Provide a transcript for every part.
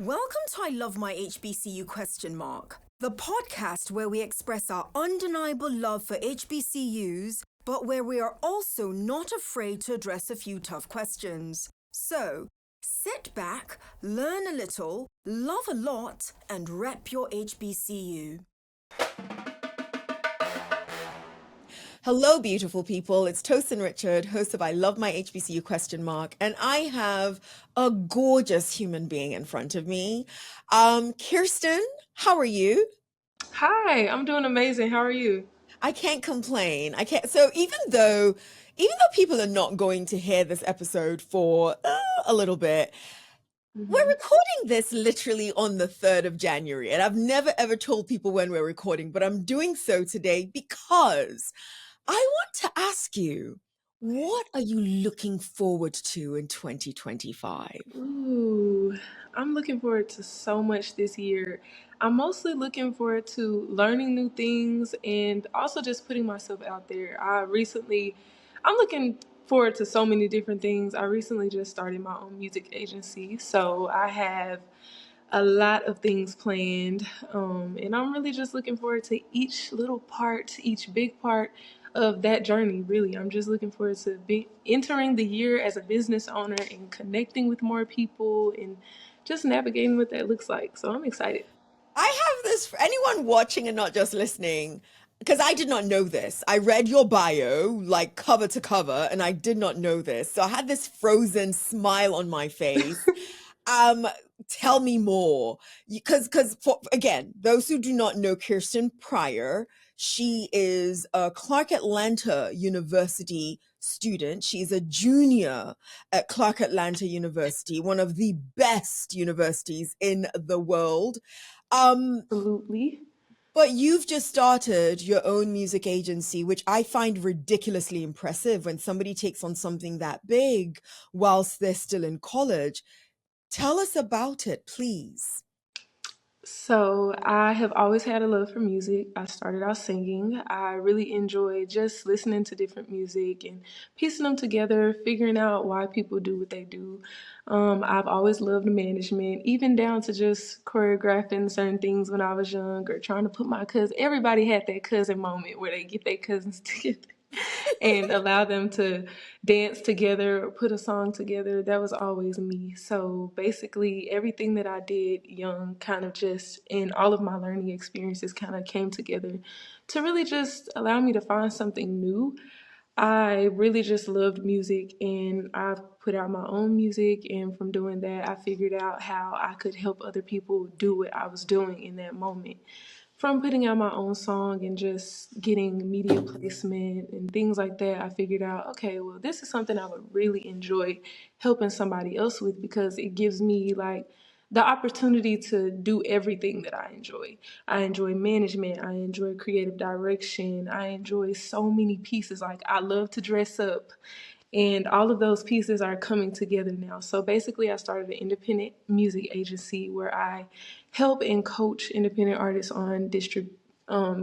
Welcome to I Love My HBCU ? The podcast where we express our undeniable love for HBCUs, but where we are also not afraid to address a few tough questions. So, sit back, learn a little, love a lot, and rep your HBCU. Hello, beautiful people. It's Tosin Richard, host of I Love My HBCU ? And I have a gorgeous human being in front of me. Kierstyn, how are you? Hi, I'm doing amazing. How are you? I can't complain. I can't. So even though people are not going to hear this episode for a little bit, we're recording this literally on the 3rd of January. And I've never ever told people when we're recording, but I'm doing so today because I want to ask you, what are you looking forward to in 2025? Ooh, I'm looking forward to so much this year. I'm mostly looking forward to learning new things and also just putting myself out there. I'm looking forward to so many different things. I recently just started my own music agency, so I have a lot of things planned. And I'm really just looking forward to each little part, each big part of that journey, really. I'm just looking forward to entering the year as a business owner and connecting with more people and just navigating what that looks like. So I'm excited. I have this for anyone watching and not just listening, because I did not know this. I read your bio like cover to cover, and I did not know this. So I had this frozen smile on my face. Um, Tell me more. Because for again, those who do not know Kierstyn Pryor, she is a Clark Atlanta University student. She's a junior at Clark Atlanta University, one of the best universities in the world. Absolutely. But you've just started your own music agency, which I find ridiculously impressive when somebody takes on something that big whilst they're still in college. Tell us about it, please. So, I have always had a love for music. I started out singing. I really enjoy just listening to different music and piecing them together, figuring out why people do what they do. I've always loved management, even down to just choreographing certain things when I was young or trying to put my cousin. Everybody had that cousin moment where they get their cousins together and allow them to dance together or put a song together. That was always me. So basically, everything that I did young kind of just, and all of my learning experiences kind of came together to really just allow me to find something new. I really just loved music and I've put out my own music. And from doing that, I figured out how I could help other people do what I was doing in that moment. From putting out my own song and just getting media placement and things like that, I figured out, okay, well, this is something I would really enjoy helping somebody else with because it gives me like the opportunity to do everything that I enjoy. I enjoy management, I enjoy creative direction, I enjoy so many pieces. Like, I love to dress up. And all of those pieces are coming together now. So basically, I started an independent music agency where I help and coach independent artists on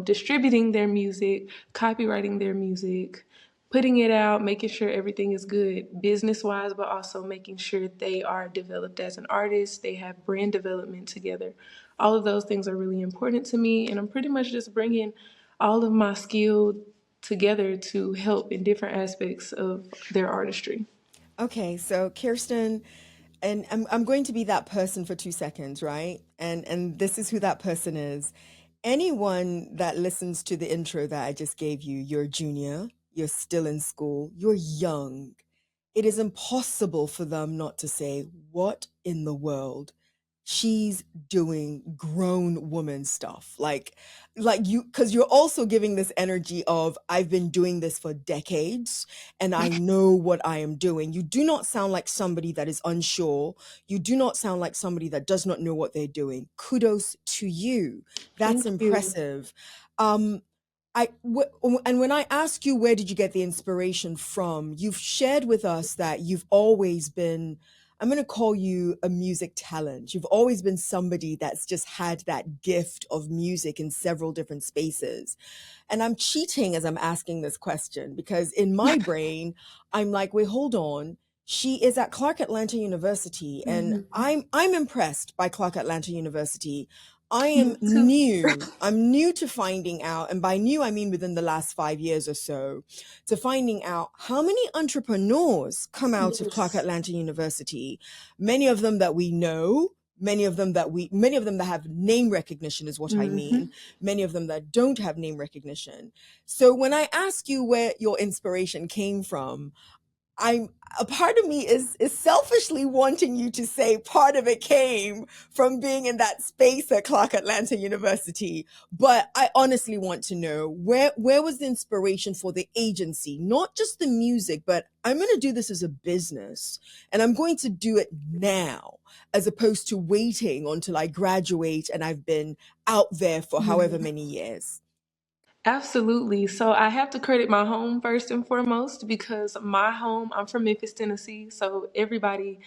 distributing their music, copywriting their music, putting it out, making sure everything is good business wise, but also making sure they are developed as an artist, they have brand development together. All of those things are really important to me, and I'm pretty much just bringing all of my skill together to help in different aspects of their artistry. Okay, so Kierstyn, and I'm going to be that person for 2 seconds, right? And this is who that person is. Anyone that listens to the intro that I just gave you, you're a junior, you're still in school, you're young. It is impossible for them not to say, what in the world? She's doing grown woman stuff. Like you, because you're also giving this energy of, I've been doing this for decades and I know what I am doing. You do not sound like somebody that is unsure. You do not sound like somebody that does not know what they're doing. Kudos to you. That's Thank you. impressive. Um, and when I ask you, where did you get the inspiration from? You've shared with us that you've always been, I'm going to call you a music talent. You've always been somebody that's just had that gift of music in several different spaces. And I'm cheating as I'm asking this question because in my brain, I'm like, wait, hold on. She is at Clark Atlanta University, and Mhm. I'm impressed by Clark Atlanta University. I Me am too. new. I'm new to finding out, and by new I mean within the last 5 years or so, to finding out how many entrepreneurs come out of Clark Yes. Atlanta University. Many of them that we know, many of them that have name recognition is what I mean. Hmm. Many of them that don't have name recognition. So when I ask you where your inspiration came from, I'm a part of me is selfishly wanting you to say part of it came from being in that space at Clark Atlanta University. But I honestly want to know where was the inspiration for the agency, not just the music, but I'm going to do this as a business and I'm going to do it now as opposed to waiting until I graduate and I've been out there for however many years. Absolutely. So I have to credit my home first and foremost because my home, I'm from Memphis, Tennessee. So everybody,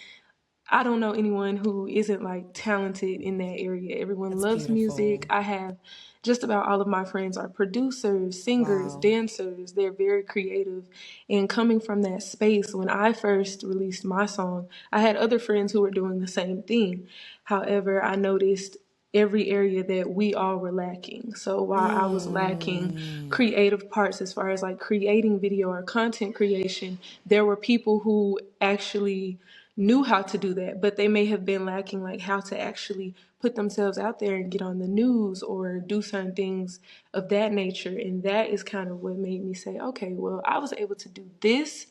I don't know anyone who isn't like talented in that area. Everyone That's loves music. beautiful. I have just about all of my friends are producers, singers, Wow. dancers. They're very creative. And coming from that space, when I first released my song, I had other friends who were doing the same thing. However, I noticed every area that we all were lacking. So while I was lacking Mm. creative parts as far as like creating video or content creation, there were people who actually knew how to do that, but they may have been lacking like how to actually put themselves out there and get on the news or do certain things of that nature. And that is kind of what made me say, okay, well, I was able to do this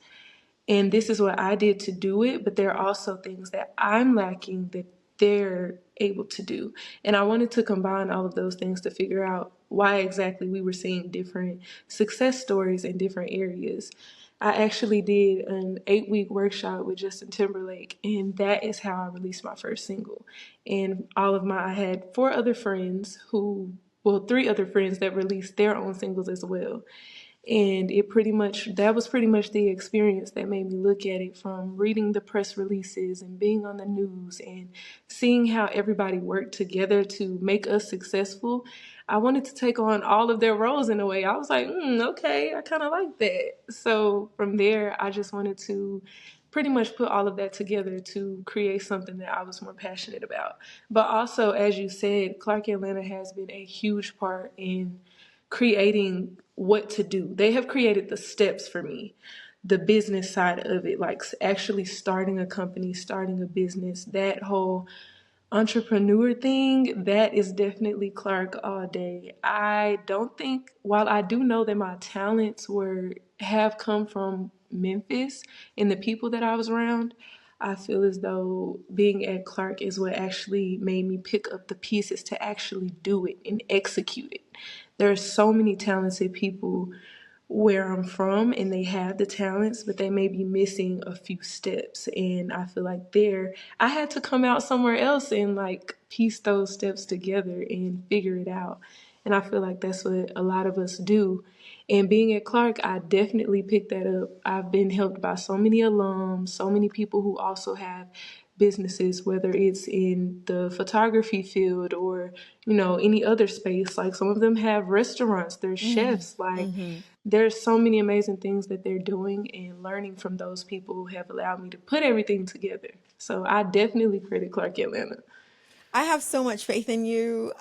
and this is what I did to do it, but there are also things that I'm lacking that they're able to do. And I wanted to combine all of those things to figure out why exactly we were seeing different success stories in different areas. I actually did an 8-week workshop with Justin Timberlake, and that is how I released my first single. And I had 4 other friends well, 3 other friends that released their own singles as well. And that was pretty much the experience that made me look at it, from reading the press releases and being on the news and seeing how everybody worked together to make us successful. I wanted to take on all of their roles in a way. I was like, okay, I kind of like that. So from there, I just wanted to pretty much put all of that together to create something that I was more passionate about. But also, as you said, Clark Atlanta has been a huge part in creating what to do. They have created the steps for me, the business side of it, like actually starting a company, starting a business, that whole entrepreneur thing, that is definitely Clark all day. I don't think, while I do know that my talents have come from Memphis and the people that I was around, I feel as though being at Clark is what actually made me pick up the pieces to actually do it and execute it. There are so many talented people where I'm from and they have the talents, but they may be missing a few steps. And I feel like I had to come out somewhere else and like piece those steps together and figure it out. And I feel like that's what a lot of us do. And being at Clark, I definitely picked that up. I've been helped by so many alums, so many people who also have businesses, whether it's in the photography field or, any other space. Like some of them have restaurants, they're Mm. chefs. Like Hmm. there's so many amazing things that they're doing, and learning from those people who have allowed me to put everything together. So I definitely credit Clark Atlanta. I have so much faith in you.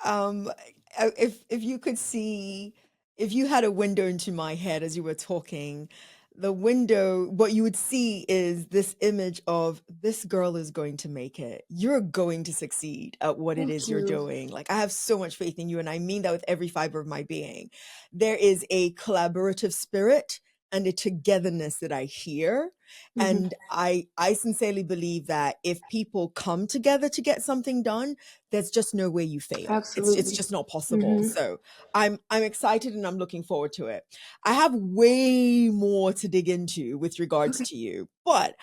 If you could see, if you had a window into my head as you were talking, the window, what you would see is this image of this girl is going to make it. You're going to succeed at what it Thank is you're you. doing. Like I have so much faith in you, and I mean that with every fiber of my being. There is a collaborative spirit and a togetherness that I hear. Hmm. And I sincerely believe that if people come together to get something done, there's just no way you fail. It's Absolutely. just not possible. Hmm. So I'm excited and I'm looking forward to it. I have way more to dig into with regards Okay. to you, but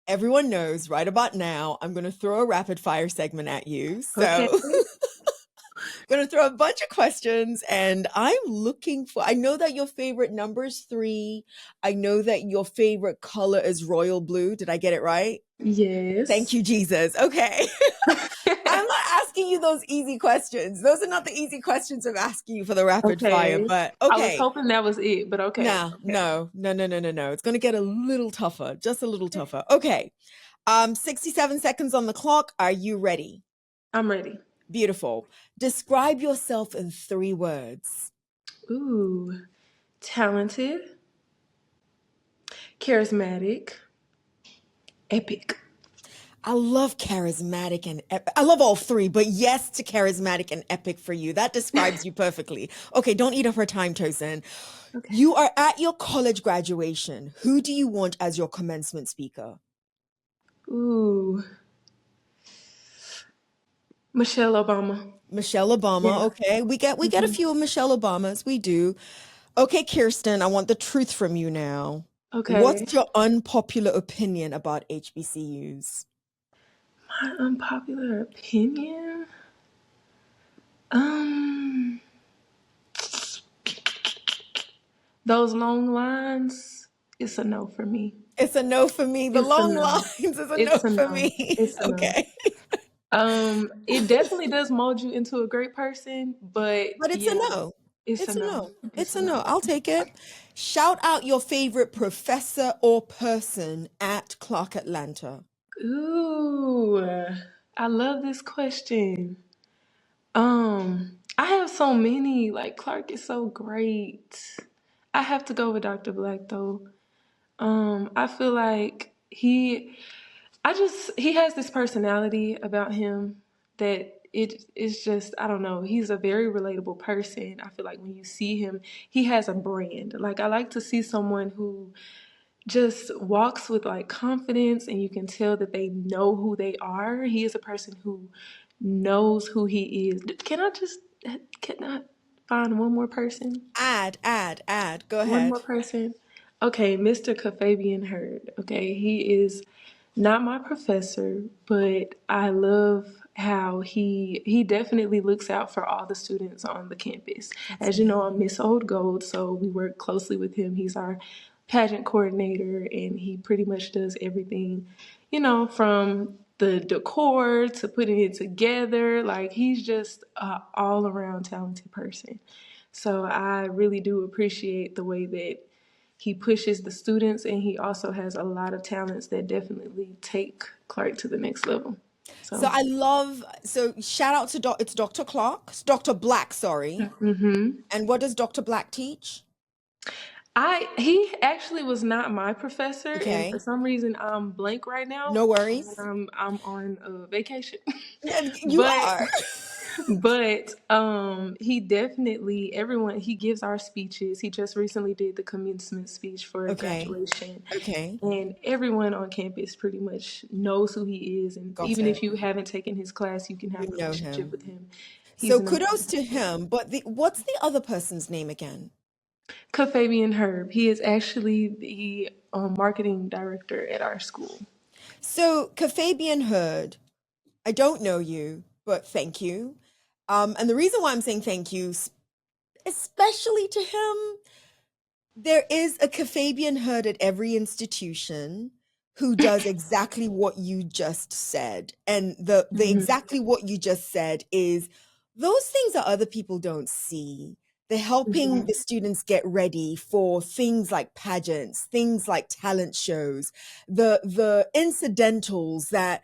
everyone knows right about now I'm going to throw a rapid fire segment at you. Okay. So going to throw a bunch of questions, and I'm looking for, I know that your favorite number is 3. I know that your favorite color is royal blue. Did I get it right? Thank Yes. you, Jesus. Okay. I'm not asking you those easy questions. Those are not the easy questions I'm asking you for the rapid fire, Okay. but I was okay. hoping that was it, but okay. Nah, Okay. no. It's going to get a little tougher, just a little tougher. Okay. 67 seconds on the clock. Are you ready? I'm ready. Beautiful. Describe yourself in 3 words. Ooh. Talented, charismatic, epic. I love charismatic and I love all 3, but yes to charismatic and epic for you. That describes you perfectly. Okay, don't eat up her time, Tosin. Okay. You are at your college graduation. Who do you want as your commencement speaker? Ooh. Michelle Obama. Michelle Obama. Yeah. Okay, we get a few of Michelle Obamas. We do. Okay, Kierstyn, I want the truth from you now. Okay. What's your unpopular opinion about HBCUs? My unpopular opinion? Um, those long lines, it's a no for me. It's a no for me. The It's a long no. lines is a no It's a for no. me. It's a no. Okay. It definitely does mold you into a great person, but But it's a yeah, no. it's a It's a no. no. It's It's a a no. no. I'll take it. Shout out your favorite professor or person at Clark Atlanta. Ooh, I love this question. I have so many. Like Clark is so great. I have to go with Dr. Black though. I feel like he has this personality about him that it is just, I don't know, he's a very relatable person. I feel like when you see him, he has a brand. Like I like to see someone who just walks with like confidence and you can tell that they know who they are. He is a person who knows who he is. Can I find one more person? Add. Go One more ahead. person. Okay, Mr. Kafabian Hurd. Okay, he is not my professor, but I love how he definitely looks out for all the students on the campus. That's As you know, amazing. I'm Miss Old Gold, so we work closely with him. He's our pageant coordinator, and he pretty much does everything, from the decor to putting it together. Like he's just an all around talented person. So I really do appreciate the way that he pushes the students, and he also has a lot of talents that definitely take Clark to the next level. So So, shout out to it's Dr. Clark, it's Dr. Black, sorry. And what does Dr. Black teach? he actually was not my professor, and for Okay. some reason I'm blank right now. No And worries. I'm on vacation, You but are. he definitely, everyone, he gives our speeches. He just recently did the commencement speech for Okay. graduation, Okay. and everyone on campus pretty much knows who he is. And Got even it. if you haven't taken his class, you can have You a know relationship him. with him. He's So an kudos amazing to person. him. But what's the other person's name again? Fabian Herb. He is actually the marketing director at our school. So Fabian Hurd, I don't know you, but thank you. And the reason why I'm saying thank you, especially to him, there is a Fabian Hurd at every institution who does exactly what you just said. And the Mhm. exactly what you just said is those things that other people don't see. They're helping Mhm. the students get ready for things like pageants, things like talent shows, the incidentals that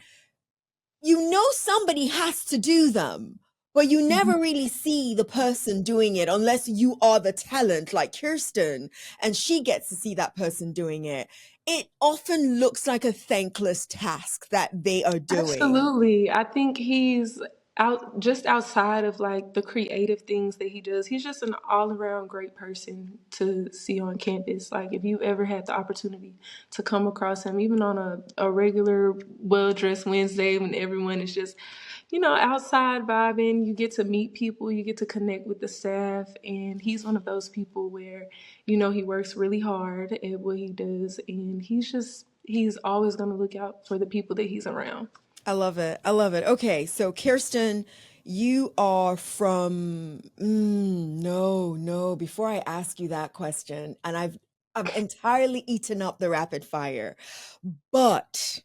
somebody has to do them, but you Mhm. never really see the person doing it unless you are the talent like Kierstyn and she gets to see that person doing it. It often looks like a thankless task that they are doing. Absolutely. I think he's just outside of like the creative things that he does. He's just an all around great person to see on campus. Like if you ever had the opportunity to come across him, even on a regular well dressed Wednesday when everyone is just, outside vibing, you get to meet people, you get to connect with the staff. And he's one of those people where, he works really hard at what he does. And he's always going to look out for the people that he's around. I love it. I love it. Okay, so Kierstyn, you are from no. Before I ask you that question, and I've entirely eaten up the rapid fire, but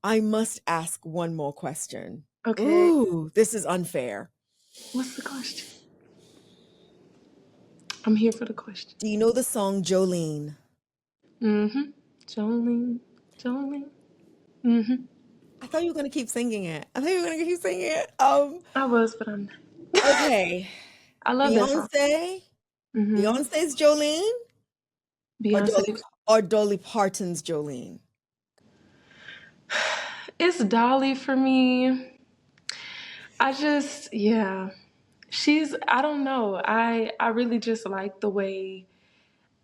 I must ask one more question. Okay. Ooh, this is unfair. What's the question? I'm here for the question. Do you know the song Jolene? Mm-hmm. Jolene. Jolene. Mm-hmm. I thought you were gonna keep singing it. I thought you were gonna keep singing it. I was, but I'm not. Okay. I love that song. Beyonce. Mm-hmm. Beyonce's Jolene or Dolly Beyonce. or Dolly Parton's Jolene? It's Dolly for me. Yeah. I don't know. I really just like the way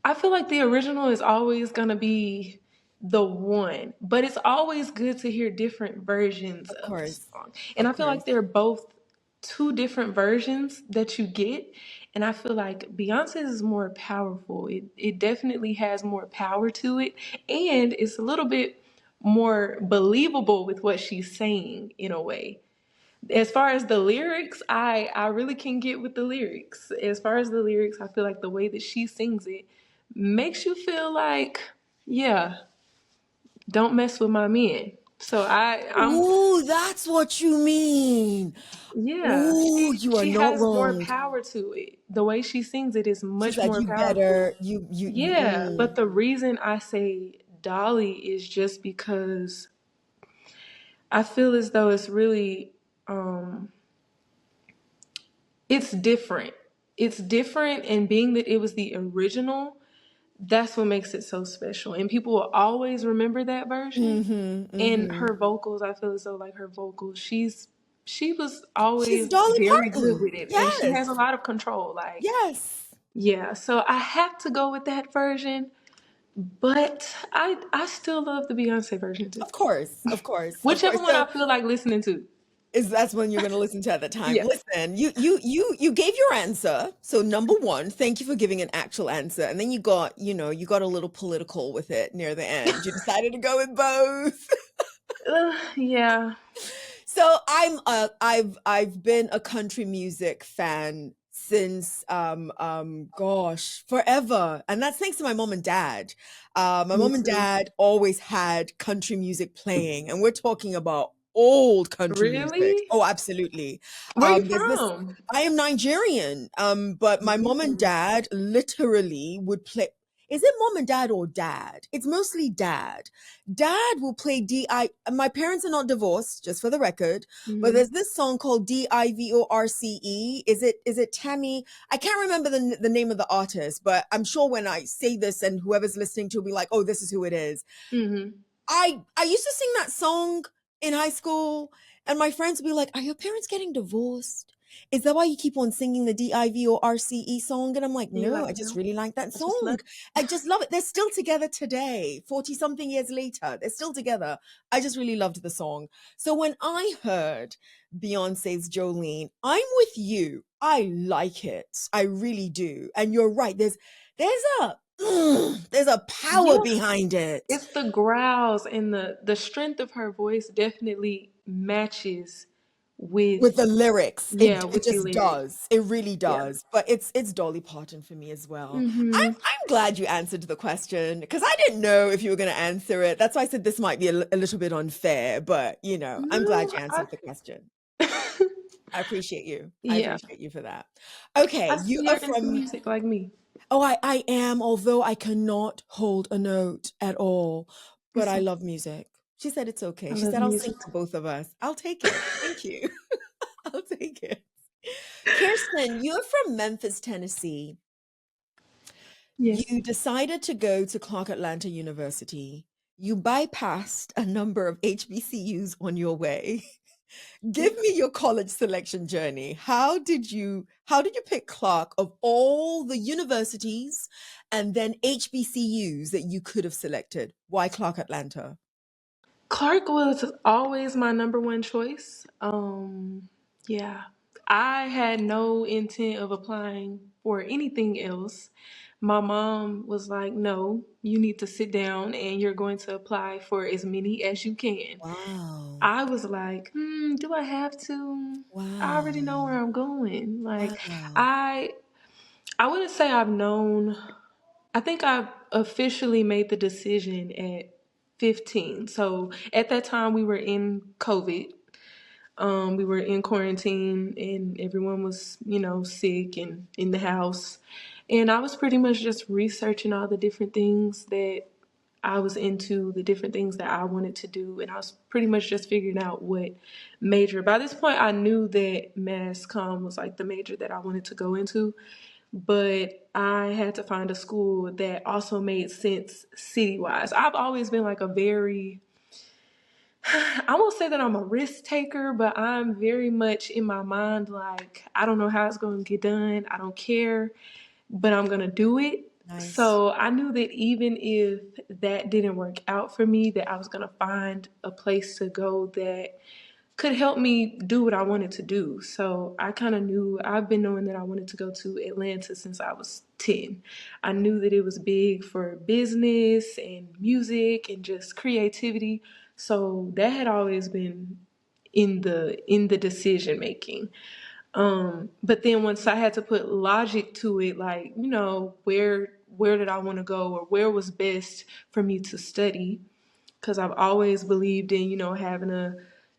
I feel like the original is always going to be the one, but it's always good to hear different versions Of of the course. song. And Of I feel like course. they're both two different versions that you get. And I feel like Beyonce's is more powerful. It definitely has more power to it. And it's a little bit more believable with what she's saying in a way. As far as the lyrics, I really can get with the lyrics. As far as the lyrics, I feel like the way that she sings it makes you feel like, yeah, don't mess with my men. So I'm Ooh, that's what you mean. yeah, Ooh, you are she not has more wrong. power to it. The way she sings it is She's much like, more you powerful. better, you Yeah, but the reason I say Dolly is just because I feel as though it's really um it's different. It's different, and being that it was the original, that's what makes it so special. And people will always remember that version. And mm-hmm. her vocals, I feel as though like her vocals, she was She's always Dolly very good Parton. with it, and she has a Yes. lot of control. Like, Yes. yeah, so I have to go with that version, but I still love the Beyonce version too. Of course. Of course. Of Whichever course. one So I feel like listening to. is that's when you're going to listen to at the time. Yeah. Listen, you gave your answer. So number one, thank you for giving an actual answer. And then you got a little political with it near the end. You decided to go with both. Yeah. So I've been a country music fan since gosh, forever. And that's thanks to my mom and dad. My Me mom and too. dad always had country music playing, and we're talking about old country music. Really? Oh, absolutely. Where you There's this from? I am Nigerian, but my mom and Mm. dad literally would play. Is it mom and dad or dad? It's mostly dad. Dad will play D.I. My parents are not divorced, just for the record, but Mm-hmm. there's this song called Divorce. Is it Tammy? I can't remember the name of the artist, but I'm sure when I say this and whoever's listening to will be like, oh, this is who it is. Mm-hmm. I used to sing that song in high school, and my friends would be like, "Are your parents getting divorced? Is that why you keep on singing the Divorce song?" And I'm like, And you're "No, like, I just no, really like that I just song. love I just love it. They're still together today, 40 something years later. They're still together. I just really loved the song. So when I heard Beyonce's Jolene, I'm with you. I like it. I really do. And you're right. There's a there's a power yeah. behind it. It's the growls and the strength of her voice definitely matches With with the lyrics, yeah, it with the just lyrics. does. It really Yeah. does. But it's Dolly Parton for me as well. Mm-hmm. I'm glad you answered the question because I didn't know if you were going to answer it. That's why I said this might be a little bit unfair, but I'm glad No, you answered the question. I appreciate you. I yeah. appreciate you for that. Okay, I you see are you're into from music like me. Oh, I am, although I cannot hold a note at all, but It's I okay. love music. She said it's okay. I She love said I'll sing music for too. both of us. I'll take it. Thank you. I'll take it. Kierstyn, you're from Memphis, Tennessee. Yes. You decided to go to Clark Atlanta University. You bypassed a number of HBCUs on your way. Yeah. Give me your college selection journey. How did you pick Clark of all the universities and then HBCUs that you could have selected? Why Clark Atlanta? Clark was always my number one choice. Yeah. I had no intent of applying for anything else. My mom was like, no, you need to sit down and you're going to apply for as many as you can. Wow. I was like, do I have to? I already know Wow. where I'm going. Like, Wow. I I wouldn't say I've known. I think I officially made the decision at 15. So at that time we were in COVID. We were in quarantine and everyone was, sick and in the house. And I was pretty much just researching all the different things that I was into, the different things that I wanted to do. And I was pretty much just figuring out what major. By this point, I knew that mass comm was like the major that I wanted to go into. But I had to find a school that also made sense city-wise. I've always been like I won't say that I'm a risk taker, but I'm very much in my mind like, I don't know how it's going to get done. I don't care, but I'm going to do it. Nice. So I knew that even if that didn't work out for me, that I was going to find a place to go that could help me do what I wanted to do. So I kind of knew, I've been knowing that I wanted to go to Atlanta since I was 10. I knew that it was big for business and music and just creativity. So that had always been in the decision making. But then once I had to put logic to it, like, where did I want to go or where was best for me to study? Because I've always believed in,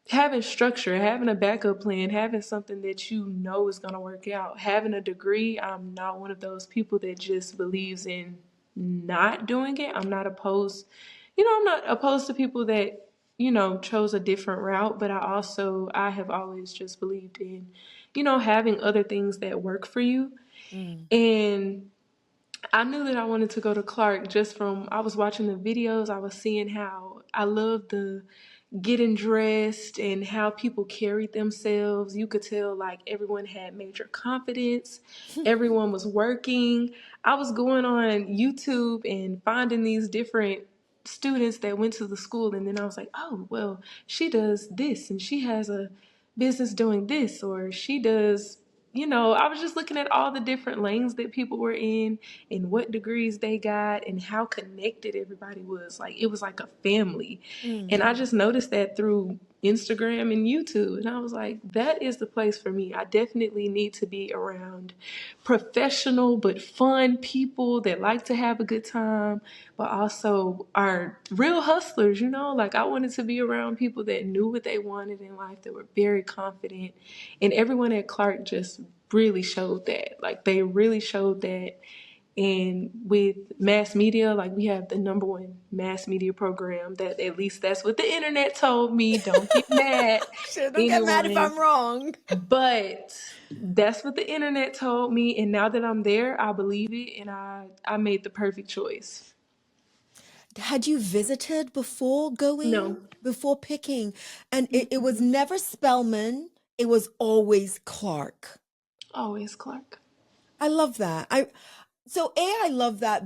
having structure, having a backup plan, having something that is going to work out. Having a degree, I'm not one of those people that just believes in not doing it. I'm not opposed to people that, chose a different route, but I have always just believed in, having other things that work for you. Mm. And I knew that I wanted to go to Clark just from, I was watching the videos, I was seeing how I love the getting dressed and how people carried themselves. You could tell like everyone had major confidence, everyone was working. I was going on YouTube and finding these different students that went to the school, and then I was like, oh, well, she does this and she has a business doing this, or she does, I was just looking at all the different lanes that people were in and what degrees they got and how connected everybody was. Like, it was like a family. And I just noticed that through Instagram and YouTube. And I was like, that is the place for me. I definitely need to be around professional but fun people that like to have a good time, but also are real hustlers, Like, I wanted to be around people that knew what they wanted in life, that were very confident. And everyone at Clark just really showed that. Like, they really showed that. And with mass media, like, we have the #1 mass media program. That, at least that's what the internet told me. Don't get mad, Sure, don't get mad if anyone. I'm wrong. But that's what the internet told me. And now that I'm there, I believe it. And I made the perfect choice. Had you visited before No, before picking? And it was never Spelman, it was always Clark. always Clark. I love that. I love that.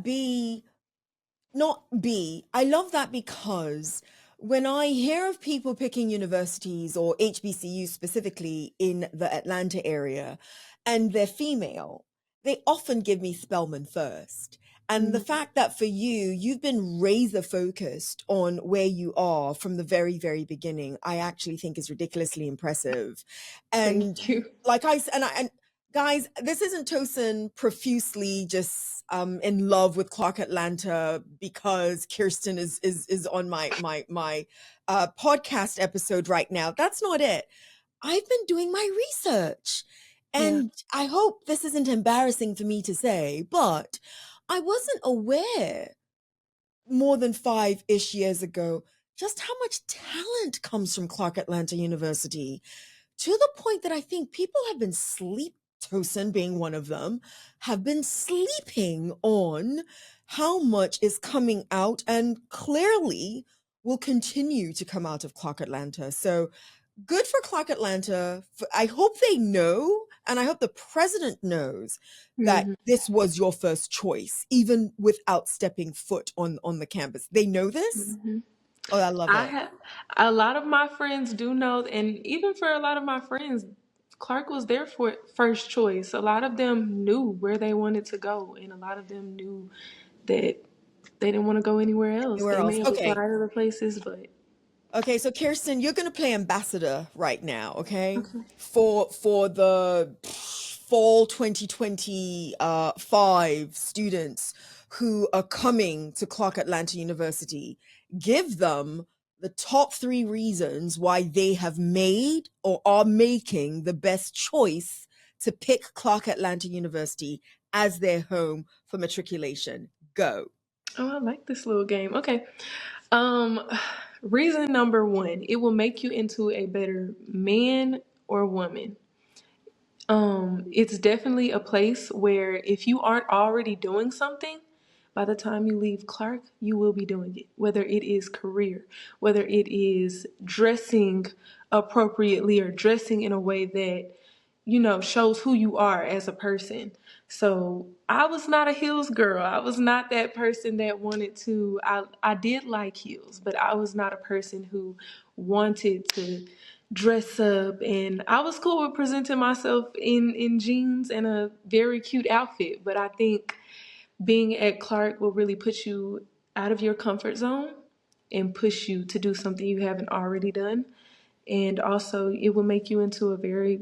I love that because when I hear of people picking universities or HBCUs specifically in the Atlanta area and they're female, they often give me Spelman first. And the fact that for you, you've been razor focused on where you are from the very, very beginning, I actually think is ridiculously impressive. And Thank you. like I said, and guys, this isn't Tosin profusely just in love with Clark Atlanta because Kierstyn is on my podcast episode right now. That's not it. I've been doing my research, Yeah. and I hope this isn't embarrassing for me to say, but I wasn't aware more than 5-ish years ago just how much talent comes from Clark Atlanta University, to the point that I think people have been Tosin being one of them, have been sleeping on how much is coming out and clearly will continue to come out of Clark Atlanta. So good for Clark Atlanta. I hope they know, and I hope the president knows that Mhm. this was your first choice, even without stepping foot on the campus. They know this? Mhm. Oh, I love I it. have a lot of my friends do know, and even for a lot of my friends, Clark was their first choice. A lot of them knew where they wanted to go, and a lot of them knew that they didn't want to go anywhere else. Anywhere They may else? have Okay. applied other places, but Okay, so Kierstyn, you're going to play ambassador right now, okay? okay. For the fall 2025 students who are coming to Clark Atlanta University. Give them the top 3 reasons why they have made or are making the best choice to pick Clark Atlanta University as their home for matriculation. Go. Oh, I like this little game. Okay. Um, Reason number 1, it will make you into a better man or woman. It's definitely a place where if you aren't already doing something, by the time you leave Clark, you will be doing it. Whether it is career, whether it is dressing appropriately or dressing in a way that, shows who you are as a person. So I was not a heels girl. I was not that person that wanted to, I did like heels, but I was not a person who wanted to dress up, and I was cool with presenting myself in jeans and a very cute outfit. But I think being at Clark will really put you out of your comfort zone and push you to do something you haven't already done. And also, it will make you into a very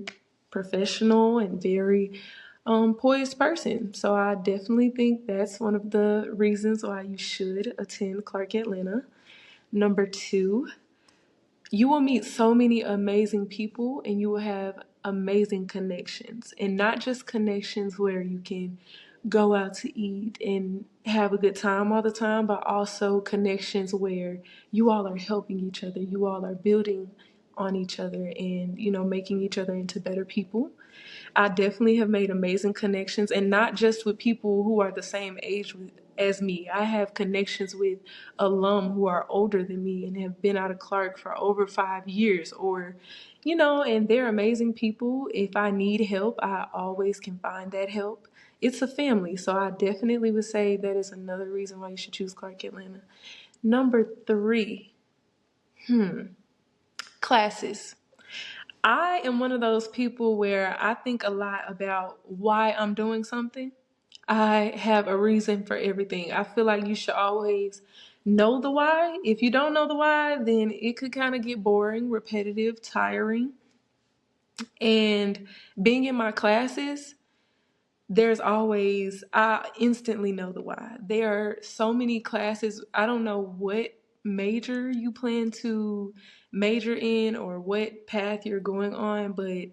professional and very poised person. So I definitely think that's one of the reasons why you should attend Clark Atlanta. Number 2, you will meet so many amazing people and you will have amazing connections, and not just connections where you can go out to eat and have a good time all the time, but also connections where you all are helping each other, you all are building on each other, and making each other into better people. I definitely have made amazing connections, and not just with people who are the same age as me. I have connections with alum who are older than me and have been out of Clark for over 5 years, or, and they're amazing people. If I need help, I always can find that help. It's a family, so I definitely would say that is another reason why you should choose Clark Atlanta. Number 3, classes. I am one of those people where I think a lot about why I'm doing something. I have a reason for everything. I feel like you should always know the why. If you don't know the why, then it could kind of get boring, repetitive, tiring. And being in my classes, I instantly know the why. There are so many classes. I don't know what major you plan to major in or what path you're going on, but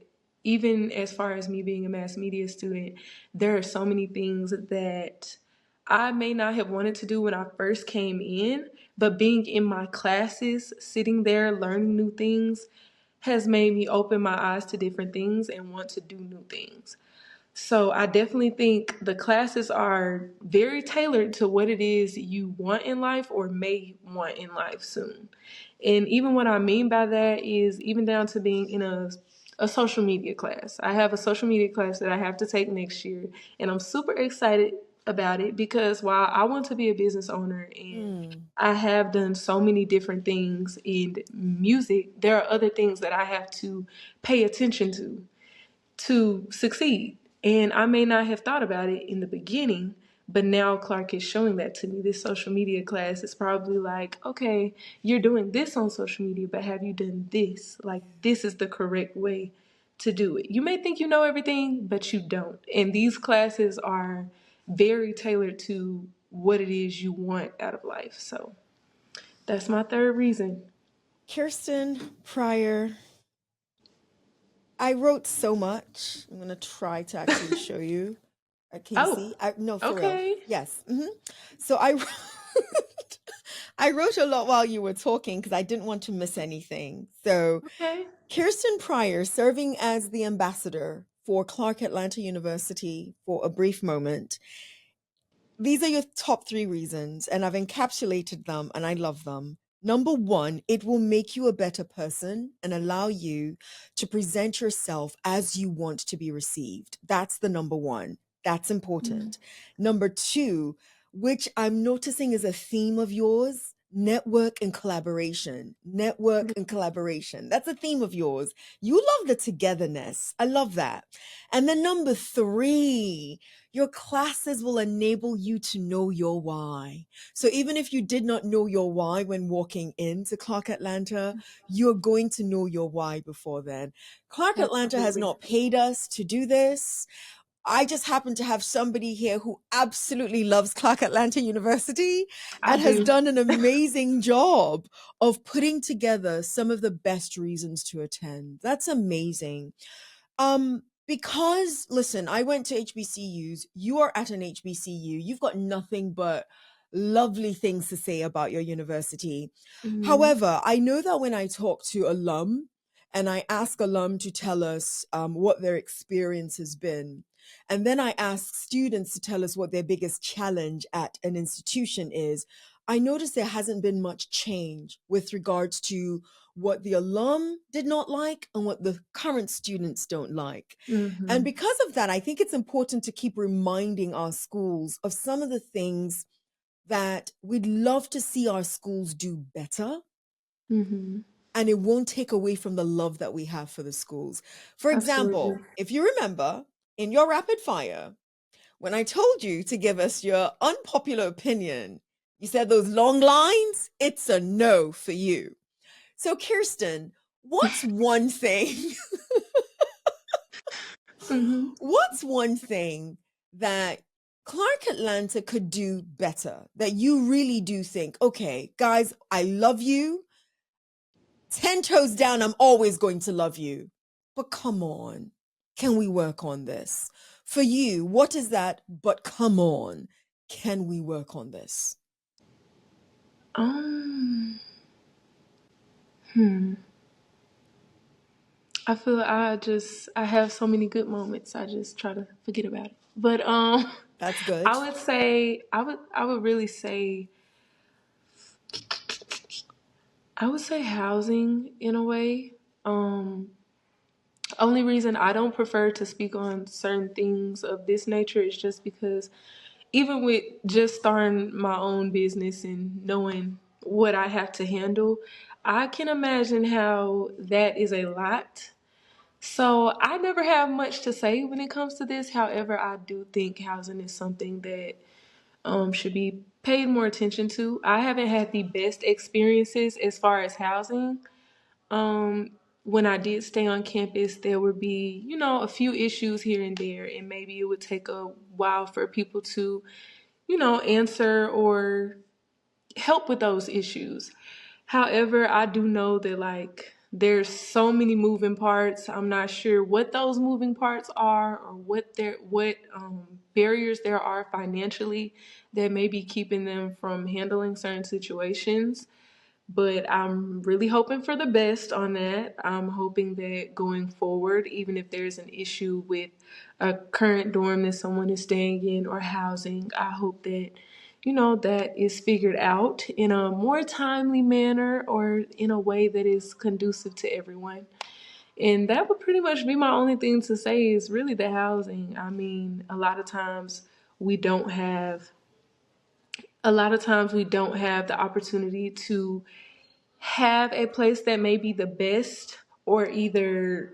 even as far as me being a mass media student, there are so many things that I may not have wanted to do when I first came in, but being in my classes, sitting there learning new things, has made me open my eyes to different things and want to do new things. So I definitely think the classes are very tailored to what it is you want in life or may want in life soon. And even what I mean by that is even down to being in a social media class. I have a social media class that I have to take next year, and I'm super excited about it because while I want to be a business owner and I have done so many different things in music, there are other things that I have to pay attention to succeed. And I may not have thought about it in the beginning, but now Clark is showing that to me. This social media class is probably like, okay, you're doing this on social media, but have you done this? Like, this is the correct way to do it. You may think you know everything, but you don't. And these classes are very tailored to what it is you want out of life. So that's my 3rd reason. Kierstyn Pryor, I wrote so much. I'm going to try to actually show you. Can you Oh, see? No, for real. okay. Yes. So I wrote, I wrote a lot while you were talking because I didn't want to miss anything. So Okay. Kierstyn Pryor, serving as the ambassador for Clark Atlanta University for a brief moment. These are your top 3 reasons, and I've encapsulated them, and I love them. Number 1, it will make you a better person and allow you to present yourself as you want to be received. That's the number 1. That's important. Number 2, which I'm noticing is a theme of yours, network and collaboration. Network and collaboration. That's a theme of yours. You love the togetherness. I love that. And then number 3, your classes will enable you to know your why. So even if you did not know your why when walking into Clark Atlanta, you're going to know your why before then. Clark Atlanta has Absolutely. not paid us to do this. I just happen to have somebody here who absolutely loves Clark Atlanta University I and has do. done an amazing job of putting together some of the best reasons to attend. That's amazing. Because listen, I went to HBCUs, you are at an HBCU, you've got nothing but lovely things to say about your university. Mhm. However, I know that when I talk to alum and I ask alum to tell us what their experience has been, and then I ask students to tell us what their biggest challenge at an institution is, I notice there hasn't been much change with regards to what the alum did not like and what the current students don't like. And Mhm. because of that, I think it's important to keep reminding our schools of some of the things that we'd love to see our schools do better, Mhm. and it won't take away from the love that we have for the schools. For Absolutely. example, if you remember in your rapid fire, when I told you to give us your unpopular opinion, you said those long lines, it's a no for you. So, Kierstyn, what's one thing? Mhm. What's one thing that Clark Atlanta could do better that you really do think, okay, guys, I love you. 10 toes down, I'm always going to love you. But come on, can we work on this? For you, what is that? But come on, can we work on this? Um. Hmm. I feel I have so many good moments. I just try to forget about it. But That's good. I would really say I would say housing in a way. Um Only reason I don't prefer to speak on certain things of this nature is just because even with just starting my own business and knowing what I have to handle, I can imagine how that is a lot. So I never have much to say when it comes to this. However, I do think housing is something that should be paid more attention to. I haven't had the best experiences as far as housing. Um, when I did stay on campus, there would be, a few issues here and there, and maybe it would take a while for people to, answer or help with those issues. However, I do know that like there's so many moving parts. I'm not sure what those moving parts are or what barriers there are financially that may be keeping them from handling certain situations. But I'm really hoping for the best on that. I'm hoping that going forward, even if there's an issue with a current dorm that someone is staying in or housing, I hope that, that is figured out in a more timely manner or in a way that is conducive to everyone. And that would pretty much be my only thing to say is really the housing. I mean, a lot of times we don't have the opportunity to have a place that may be the best, or either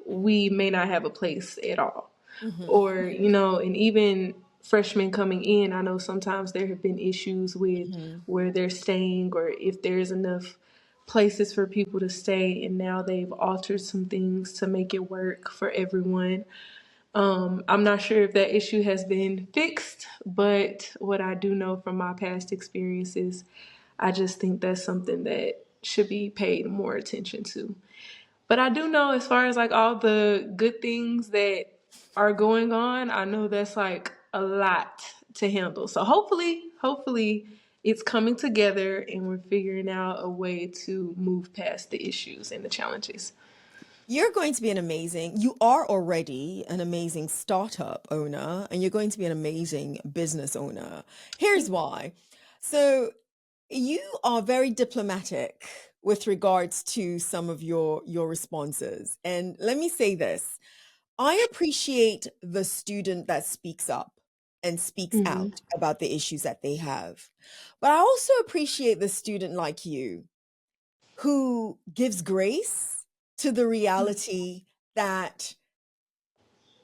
we may not have a place at all. Hmm. Or, and even freshmen coming in, I know sometimes there have been issues with Hmm. where they're staying or if there's enough places for people to stay, and now they've altered some things to make it work for everyone. I'm not sure if that issue has been fixed, but what I do know from my past experiences, I just think that's something that should be paid more attention to. But I do know as far as like all the good things that are going on, I know that's like a lot to handle. So hopefully it's coming together and we're figuring out a way to move past the issues and the challenges. You're going to be you are already an amazing startup owner, and you're going to be an amazing business owner. Here's why. So, you are very diplomatic with regards to some of your responses. And let me say this. I appreciate the student that speaks up and speaks Hmm. out about the issues that they have. But I also appreciate the student like you who gives grace to the reality that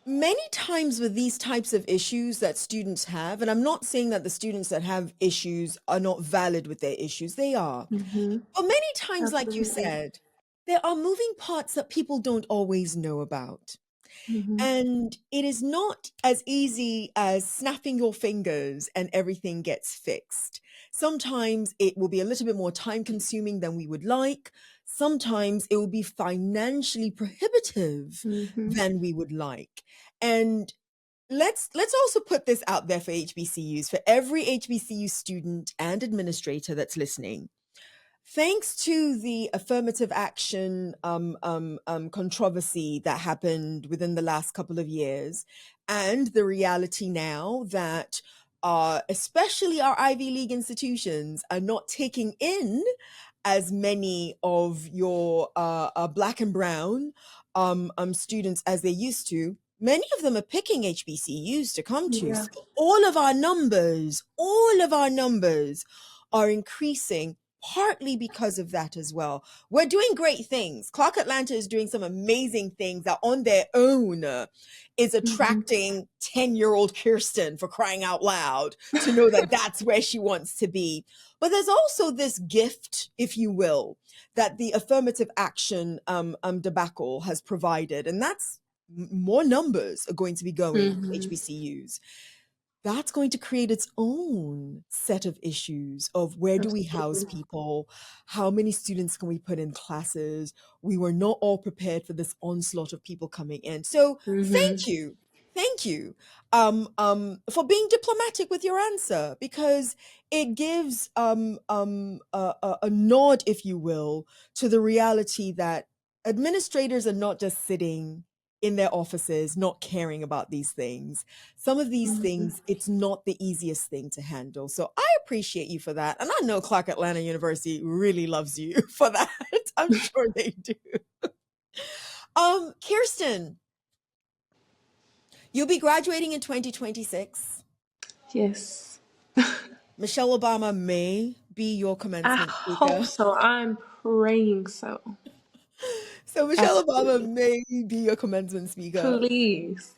many times with these types of issues that students have, and I'm not saying that the students that have issues are not valid with their issues, they are. Hmm. But many times, like you Absolutely. said, there are moving parts that people don't always know about. Mhm. And it is not as easy as snapping your fingers and everything gets fixed. Sometimes it will be a little bit more time consuming than we would like. Sometimes it will be financially prohibitive Mhm. than we would like. And let's also put this out there for HBCUs, for every HBCU student and administrator that's listening. Thanks to the affirmative action controversy that happened within the last couple of years, and the reality now that especially our Ivy League institutions are not taking in as many of your Black and Brown students as they used to. Many of them are picking HBCUs to come to. Yeah. So all of our numbers are increasing partly because of that as well. We're doing great things. Clark Atlanta is doing some amazing things that on their own is Mhm. attracting 10-year-old Kierstyn, for crying out loud, to know that that's where she wants to be. But there's also this gift, if you will, that the affirmative action debacle has provided, and that's more numbers are going to be going to Mhm. HBCUs. That's going to create its own set of issues of where do we house Absolutely. people? How many students can we put in classes? We were not all prepared for this onslaught of people coming in. So thank Mhm. you. Thank you for being diplomatic with your answer, because it gives a nod, if you will, to the reality that administrators are not just sitting in their offices, not caring about these things. Some of these Mhm. things, it's not the easiest thing to handle. So I appreciate you for that. And I know Clark Atlanta University really loves you for that. I'm sure they do. Kierstyn, you'll be graduating in 2026. Yes. Michelle Obama may be your I commencement hope speaker. so. I'm praying so. So Michelle Obama Absolutely. may be your commencement speaker. Please.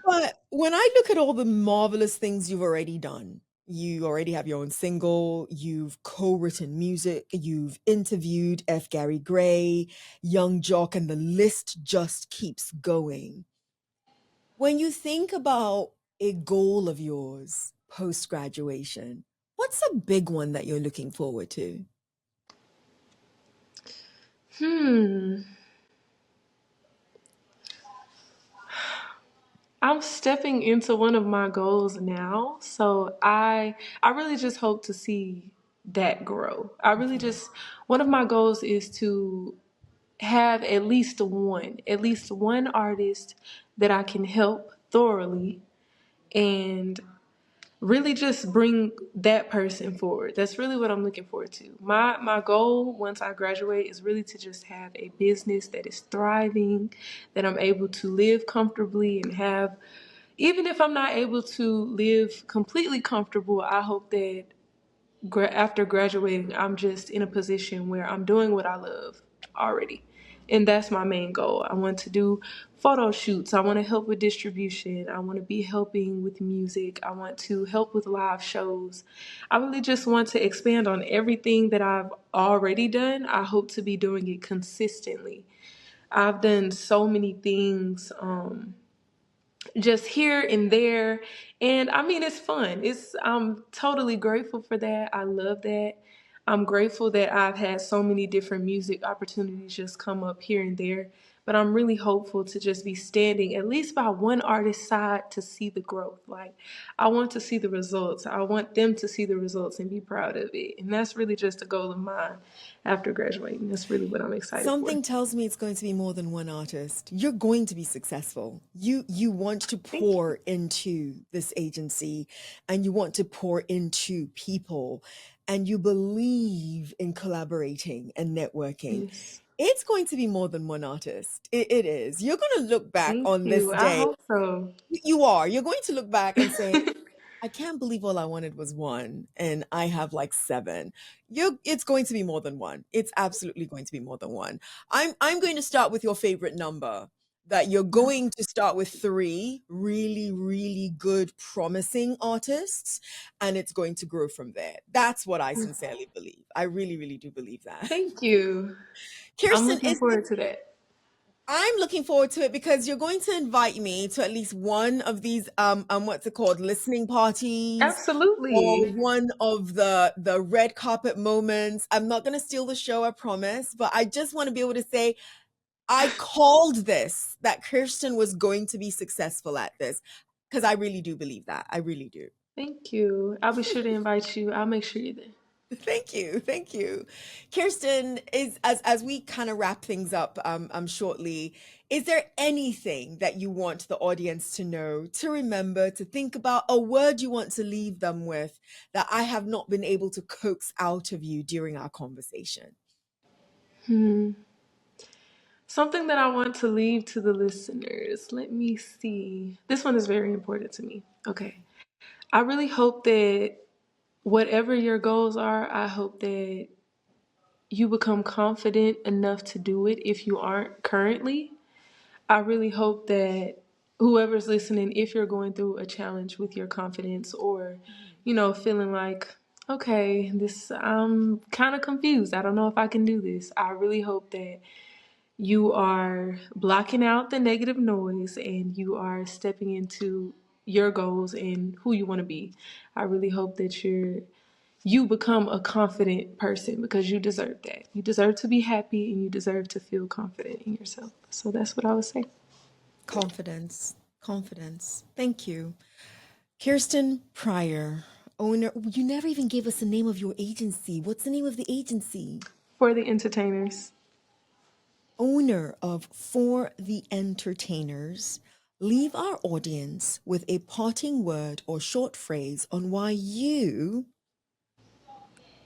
But when I look at all the marvelous things you've already done, you already have your own single, you've co-written music, you've interviewed F. Gary Gray, Yung Joc, and the list just keeps going. When you think about a goal of yours post-graduation, what's a big one that you're looking forward to? Hmm. I'm stepping into one of my goals now, so I really just hope to see that grow. I really just one of my goals is to have at least one artist that I can help thoroughly and really just bring that person forward. That's really what I'm looking forward to. My goal once I graduate is really to just have a business that is thriving, that I'm able to live comfortably and have, even if I'm not able to live completely comfortable, I hope that after graduating, I'm just in a position where I'm doing what I love already. And that's my main goal. I want to do photo shoots. I want to help with distribution. I want to be helping with music. I want to help with live shows. I really just want to expand on everything that I've already done. I hope to be doing it consistently. I've done so many things. Just here and there, and I mean it's fun. It's I'm totally grateful for that. I love that. I'm grateful that I've had so many different music opportunities just come up here and there, but I'm really hopeful to just be standing at least by one artist's side to see the growth. Like, I want to see the results. I want them to see the results and be proud of it, and that's really just a goal of mine after graduating. That's really what I'm excited for. Something tells me it's going to be more than one artist. You're going to be successful. You want to Thank you. pour into this agency, and you want to pour into people, and you believe in collaborating and networking. Yes. It's going to be more than one artist. It is. You're going to look back Thank on this you. I day. hope so. You are. You're going to look back and say, I can't believe all I wanted was one, and I have like seven. It's going to be more than one. It's absolutely going to be more than one. I'm going to start with your favorite number. That you're going to start with three really, really good, promising artists, and it's going to grow from there. That's what I sincerely believe. I really, really do believe that. Thank you. I'm Kierstyn, looking forward to that. I'm looking forward to it because you're going to invite me to at least one of these what's it called, listening parties, or Absolutely. one of the red carpet moments. I'm not going to steal the show, I promise, but I just want to be able to say I called this, that Kierstyn was going to be successful at this, because I really do believe that. I really do. Thank you. I'll be sure to invite you. I'll make sure you're there. Thank you, thank you. Kierstyn, is as we kind of wrap things up shortly, is there anything that you want the audience to know, to remember, to think about, a word you want to leave them with that I have not been able to coax out of you during our conversation? Something that I want to leave to the listeners. Let me see. This one is very important to me. Okay. I really hope that whatever your goals are, I hope that you become confident enough to do it if you aren't currently. I really hope that whoever's listening, if you're going through a challenge with your confidence, or, feeling like, okay, I'm kind of confused. I don't know if I can do this. I really hope that you are blocking out the negative noise and you are stepping into your goals and who you want to be. I really hope that you become a confident person, because you deserve that. You deserve to be happy and you deserve to feel confident in yourself. So that's what I would say. Confidence, confidence. Thank you. Kierstyn Pryor, owner. You never even gave us the name of your agency. What's the name of the agency? For the entertainers. Owner of For the Entertainers. Leave our audience with a parting word or short phrase on why you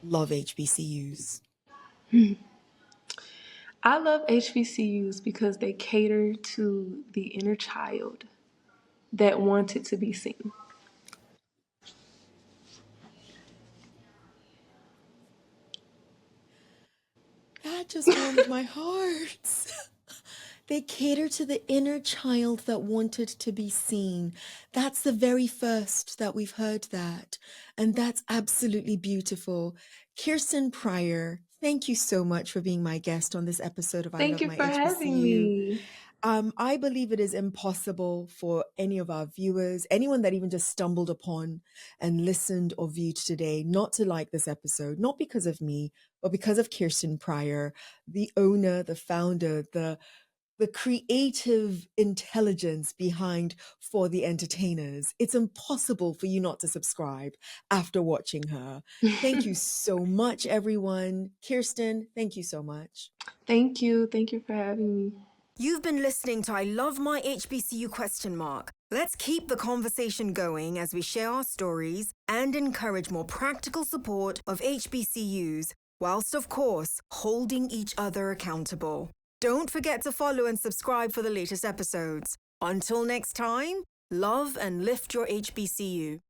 love HBCUs. I love HBCUs because they cater to the inner child that wanted to be seen. That just warmed my heart. They cater to the inner child that wanted to be seen. That's the very first that we've heard that. And that's absolutely beautiful. Kierstyn Pryor, thank you so much for being my guest on this episode of I Thank Love you My for having HBCU. me. I believe it is impossible for any of our viewers, anyone that even just stumbled upon and listened or viewed today, not to like this episode, not because of me, but because of Kierstyn Pryor, the owner, the founder, the creative intelligence behind For the Entertainers. It's impossible for you not to subscribe after watching her. Thank you so much, everyone. Kierstyn, thank you so much. Thank you. Thank you for having me. You've been listening to I Love My HBCU question mark. Let's keep the conversation going as we share our stories and encourage more practical support of HBCUs, whilst of course holding each other accountable. Don't forget to follow and subscribe for the latest episodes. Until next time, love and lift your HBCU.